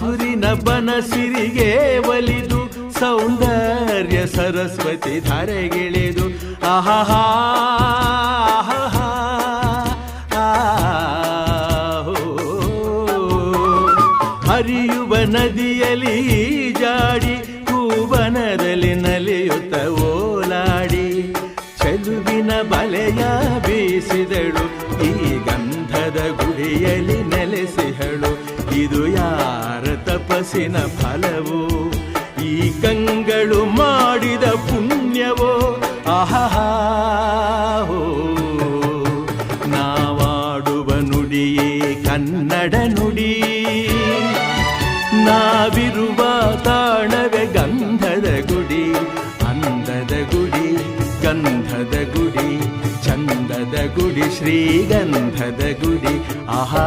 ಹಸುರಿನ ಬನಸಿರಿಗೆ ಒಲಿದು ಸೌಂದರ್ಯ ಸರಸ್ವತಿ ಧಾರೆಗಿಳಿದು ಆಹಾ ಹರಿಯುವ ನದಿಯಲ್ಲಿ ಜಾಡಿ ಹೂವನದಲ್ಲಿ ನಲಿಯುತ್ತ ಓಲಾಡಿ ಚೆಲುವಿನ ಬಲೆಯ ಬೀಸಿದಳು ಈ ಗಂಧದ ಗುಡಿಯಲ್ಲಿ ನೆಲೆಸಿಹಳು ಇದು ಯಾರ ತಪಸ್ಸಿನ ಫಲವೋ ಈ ಕಂಗಳು ಮಾಡಿದ ಪುಣ್ಯವೋ ಆಹಾ ನಾವಾಡುವ ನುಡಿಯೇ ಕನ್ನಡ ನುಡಿ ನಾವಿರುವ ತಾಣವೇ ಗಂಧದ ಗುಡಿ ಅಂದದ ಗುಡಿ ಗಂಧದ ಗುಡಿ ಚಂದದ ಗುಡಿ ಶ್ರೀಗಂಧದ ಗುಡಿ ಆಹಾ